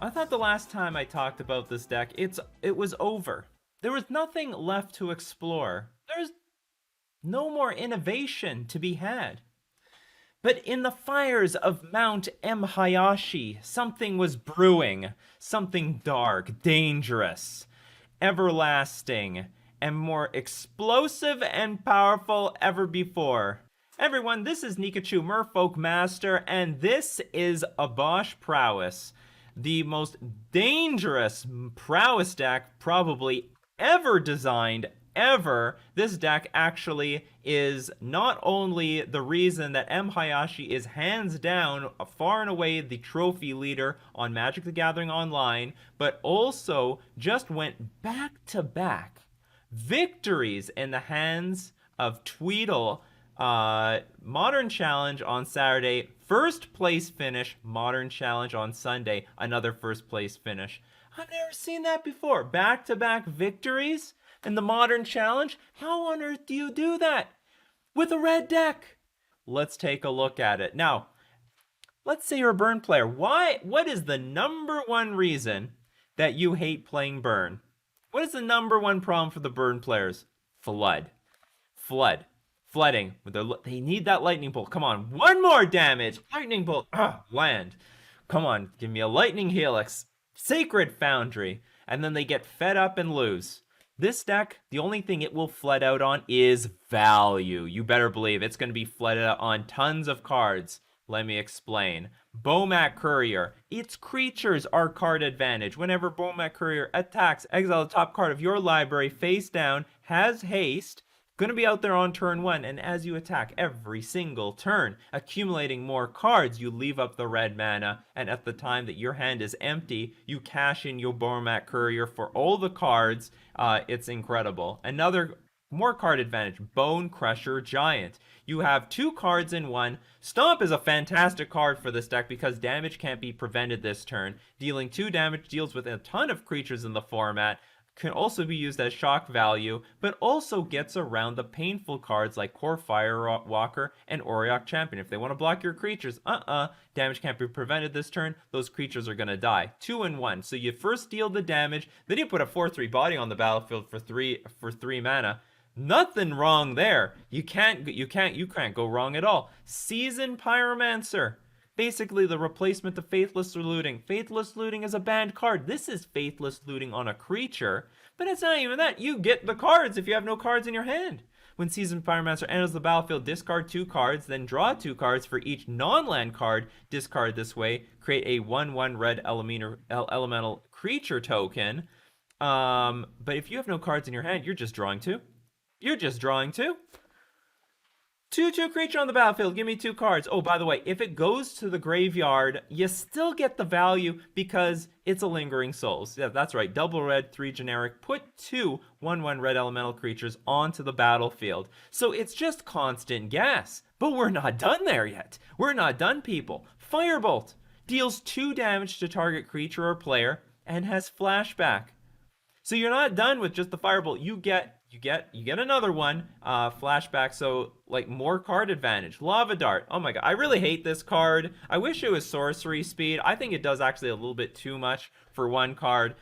I thought the last time I talked about this deck, it was over. There was nothing left to explore. There's no more innovation to be had. But in the fires of Mount M. Hayashi, something was brewing. Something dark, dangerous, everlasting, and more explosive and powerful ever before. Everyone, this is Nikachu, Merfolk Master, and this is Obosh Prowess, the most dangerous prowess deck probably ever designed, ever. This deck actually is not only the reason that M. Hayashi is hands down far and away the trophy leader on Magic the Gathering Online, but also just went back to back victories in the hands of Tweedle. Modern Challenge on Saturday, first place finish. Modern Challenge on Sunday, another first place finish. I've never seen that before. Back-to-back victories in the Modern Challenge? How on earth do you do that with a red deck? Let's take a look at it. Now, let's say you're a Burn player. What is the number one reason that you hate playing Burn? What is the number one problem for the Burn players? Flood. Flooding. They need that lightning bolt. Come on, one more damage. Lightning bolt. Land. Come on, give me a lightning helix. Sacred Foundry. And then they get fed up and lose. This deck, the only thing it will flood out on is value. You better believe it's going to be flooded out on tons of cards. Let me explain. Bomat Courier. Its creatures are card advantage. Whenever Bomat Courier attacks, exile the top card of your library face down, has haste, going to be out there on turn 1, and as you attack every single turn, accumulating more cards, you leave up the red mana, and at the time that your hand is empty, you cash in your Bomat Courier for all the cards. It's incredible. Another more card advantage, Bone Crusher Giant. You have 2 cards in 1. Stomp is a fantastic card for this deck because damage can't be prevented this turn. Dealing 2 damage deals with a ton of creatures in the format. Can also be used as shock value, but also gets around the painful cards like Core Firewalker and Auriok Champion. If they want to block your creatures, damage can't be prevented this turn. Those creatures are going to die. 2 in 1. So you first deal the damage, then you put a 4/3 body on the battlefield for 3 mana. Nothing wrong there. You can't go wrong at all. Seasoned Pyromancer. Basically the replacement to Faithless Looting. Faithless Looting is a banned card. This is Faithless Looting on a creature, but it's not even that. You get the cards if you have no cards in your hand. When Seasoned Pyromancer enters the battlefield, discard 2 cards, then draw 2 cards for each non-land card. Discard this way. Create a 1/1 red elemental creature token. But if you have no cards in your hand, you're just drawing 2. You're just drawing 2. 2/2 creature on the battlefield. Give me 2 cards. Oh, by the way, if it goes to the graveyard, you still get the value because it's a Lingering Souls. Yeah, that's right. Double red, 3 generic. Put 2 1/1 red elemental creatures onto the battlefield. So it's just constant gas. But we're not done there yet. We're not done, people. Firebolt deals 2 damage to target creature or player and has flashback. So you're not done with just the Firebolt. You get another one, flashback, so like more card advantage. Lava Dart. Oh my god, I really hate this card. I wish it was sorcery speed. I think it does actually a little bit too much for 1 card.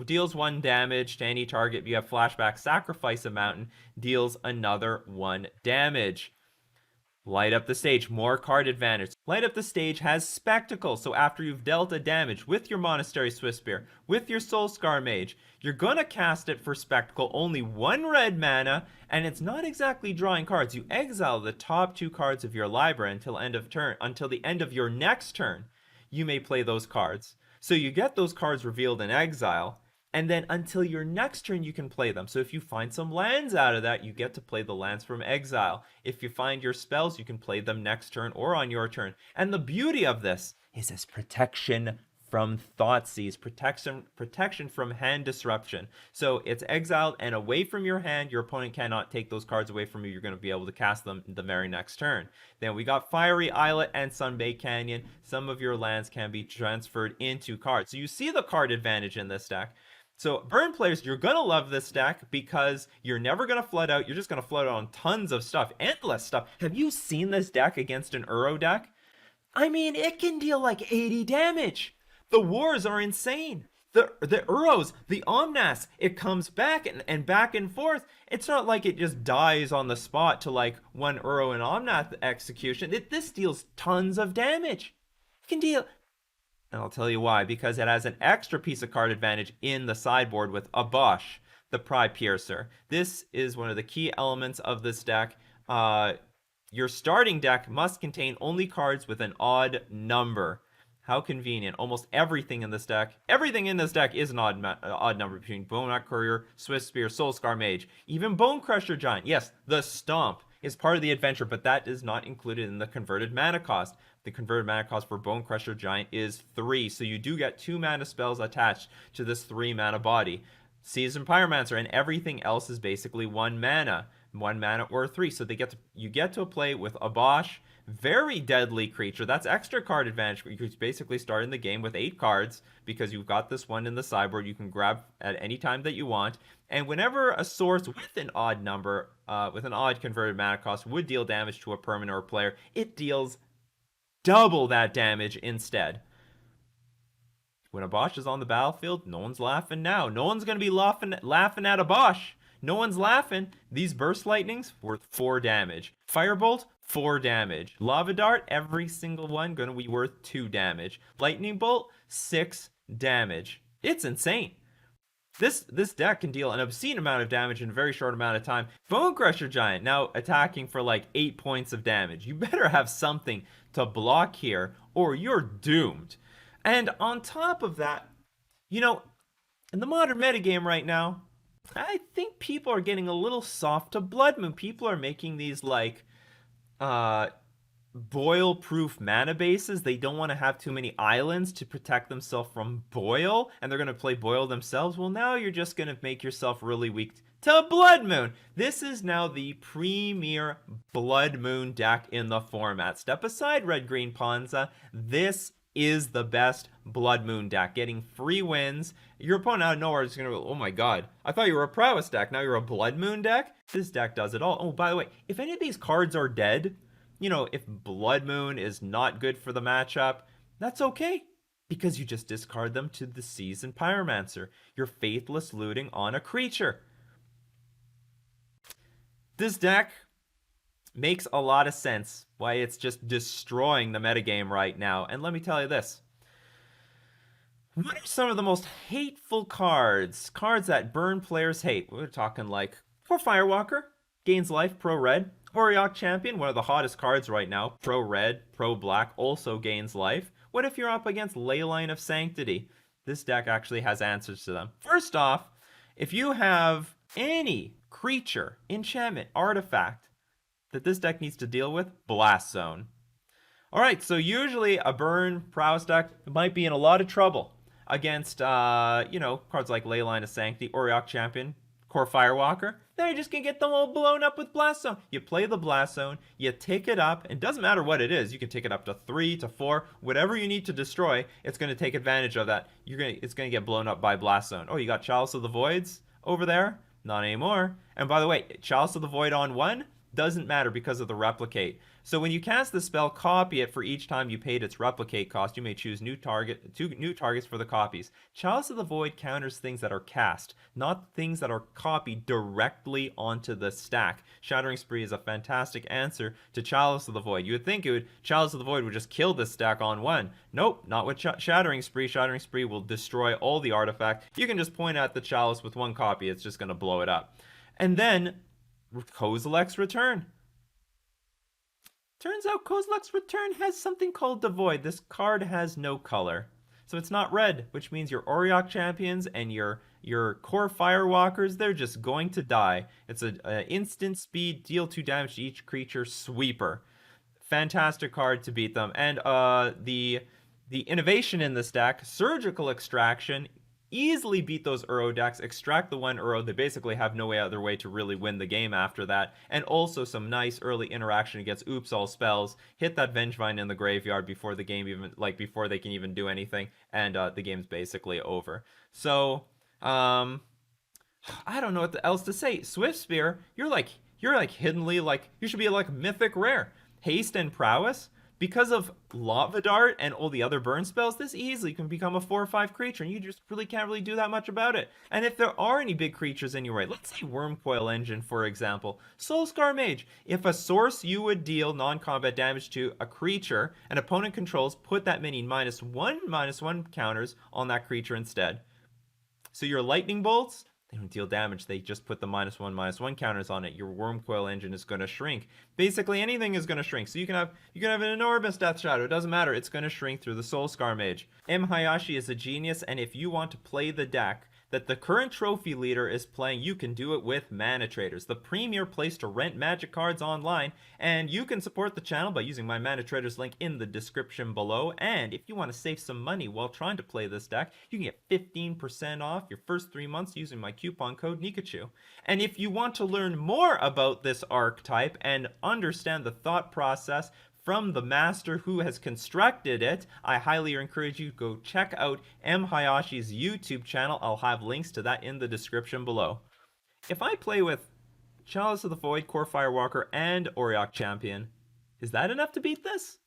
Deals 1 damage to any target. If you have flashback, sacrifice a mountain, deals another 1 damage. Light Up the Stage, more card advantage. Light Up the Stage has Spectacle, so after you've dealt a damage with your Monastery Swiftspear, with your Soulscar Mage, you're gonna cast it for Spectacle, only 1 red mana, and it's not exactly drawing cards. You exile the top 2 cards of your library until the end of your next turn. You may play those cards. So you get those cards revealed in exile, and then until your next turn you can play them. So if you find some lands out of that, you get to play the lands from exile. If you find your spells, you can play them next turn or on your turn. And the beauty of this is its protection from Thoughtseize, protection from hand disruption. So it's exiled and away from your hand. Your opponent cannot take those cards away from you. You're going to be able to cast them the very next turn. Then we got Fiery Islet and Sunbay Canyon. Some of your lands can be transferred into cards. So you see the card advantage in this deck. So Burn players, you're going to love this deck because you're never going to flood out. You're just going to flood out on tons of stuff, endless stuff. Have you seen this deck against an Uro deck? I mean, it can deal like 80 damage. The wars are insane. The Uros, the Omnas, it comes back and back and forth. It's not like it just dies on the spot to like one Uro and Omnath execution. This deals tons of damage. It can deal, and I'll tell you why, because it has an extra piece of card advantage in the sideboard with Obosh, the Pry Piercer. This is one of the key elements of this deck. Your starting deck must contain only cards with an odd number. How convenient. Almost everything in this deck is an odd number between Bone Knot Courier, Swift Spear, Soulscar Mage, even Bone Crusher Giant. Yes, the Stomp is part of the adventure, but that is not included in the converted mana cost. The converted mana cost for Bone Crusher Giant is 3, so you do get 2 mana spells attached to this 3 mana body. Seasoned Pyromancer and everything else is basically 1 mana. 1 mana or 3, so you get to play with Obosh. Very deadly creature. That's extra card advantage. You could basically start in the game with 8 cards because you've got this one in the sideboard you can grab at any time that you want. And whenever a source with an odd number, with an odd converted mana cost would deal damage to a permanent or player, it deals double that damage instead. When Obosh is on the battlefield, no one's laughing now. No one's going to be laughing at Obosh. No one's laughing. These Burst Lightnings worth 4 damage. Firebolt, 4 damage. Lava Dart, every single one going to be worth 2 damage. Lightning Bolt, 6 damage. It's insane. This deck can deal an obscene amount of damage in a very short amount of time. Bone Crusher Giant now attacking for like 8 points of damage. You better have something to block here or you're doomed. And on top of that, you know, in the modern metagame right now, I think people are getting a little soft to Blood Moon. People are making these like boil-proof mana bases. They don't want to have too many islands to protect themselves from boil, and they're going to play boil themselves. Well, now you're just going to make yourself really weak to Blood Moon. This is now the premier Blood Moon deck in the format. Step aside, Red-Green Ponza. This is the best Blood Moon deck. Getting free wins. Your opponent out of nowhere is going to go, oh my god, I thought you were a Prowess deck. Now you're a Blood Moon deck? This deck does it all. Oh, by the way, if any of these cards are dead, you know, if Blood Moon is not good for the matchup, that's okay. Because you just discard them to the Seasoned Pyromancer. You're faithless looting on a creature. This deck makes a lot of sense why it's just destroying the metagame right now. And let me tell you this. What are some of the most hateful cards? Cards that burn players hate. We're talking like Core Firewalker, gains life, pro red. Auriok Champion, one of the hottest cards right now. Pro red, pro black, also gains life. What if you're up against Leyline of Sanctity? This deck actually has answers to them. First off, if you have any creature, enchantment, artifact that this deck needs to deal with, Blast Zone. Alright, so usually a burn Prowess deck might be in a lot of trouble against, you know, cards like Leyline of Sanctity, Auriok Champion, Core Firewalker. Then you're just going to get them all blown up with Blast Zone. You play the Blast Zone, you take it up, and it doesn't matter what it is. You can take it up to 3 to 4, whatever you need to destroy, it's going to take advantage of that. It's going to get blown up by Blast Zone. Oh, you got Chalice of the Voids over there? Not anymore. And by the way, Chalice of the Void on 1 doesn't matter because of the replicate. So when you cast the spell, copy it for each time you paid its replicate cost. You may choose two new targets for the copies. Chalice of the Void counters things that are cast, not things that are copied directly onto the stack. Shattering Spree is a fantastic answer to Chalice of the Void. You would think Chalice of the Void would just kill this stack on 1. Nope, not with Shattering Spree. Shattering Spree will destroy all the artifact. You can just point at the Chalice with 1 copy. It's just going to blow it up. And then Kozilek's Return. Turns out Kozilek's Return has something called Devoid. This card has no color. So it's not red, which means your Auriok Champions and your Core Firewalkers, they're just going to die. It's an instant speed, deal 2 damage to each creature sweeper. Fantastic card to beat them. And the innovation in this deck, Surgical Extraction, easily beat those Uro decks, extract the 1 Uro. They basically have no other way to really win the game after that. And also some nice early interaction against Oops All Spells. Hit that Vengevine in the graveyard before the game even, before they can even do anything. And the game's basically over. So, I don't know what else to say. Swift Spear, you're like hiddenly, you should be like mythic rare. Haste and Prowess, Because of Lava Dart and all the other burn spells, this easily can become a 4 or 5 creature, and you just really can't really do that much about it. And if there are any big creatures in your way, let's say Wormcoil Engine, for example, Soulscar Mage, if a source you would deal non-combat damage to a creature an opponent controls, put that many -1/-1 counters on that creature instead. So your lightning bolts, they don't deal damage. They just put the -1/-1 counters on it. Your Wormcoil Engine is going to shrink. Basically, anything is going to shrink. So you can have an enormous Death Shadow. It doesn't matter. It's going to shrink through the Soulscar Mage. M Hayashi is a genius, and if you want to play the deck that the current trophy leader is playing, you can do it with Mana Traders, the premier place to rent Magic cards online. And you can support the channel by using my Mana Traders link in the description below. And if you want to save some money while trying to play this deck, you can get 15% off your first 3 months using my coupon code Nikachu. And if you want to learn more about this archetype and understand the thought process from the master who has constructed it, I highly encourage you to go check out M Hayashi's YouTube channel. I'll have links to that in the description below. If I play with Chalice of the Void, Core Firewalker, and Auriok Champion, is that enough to beat this?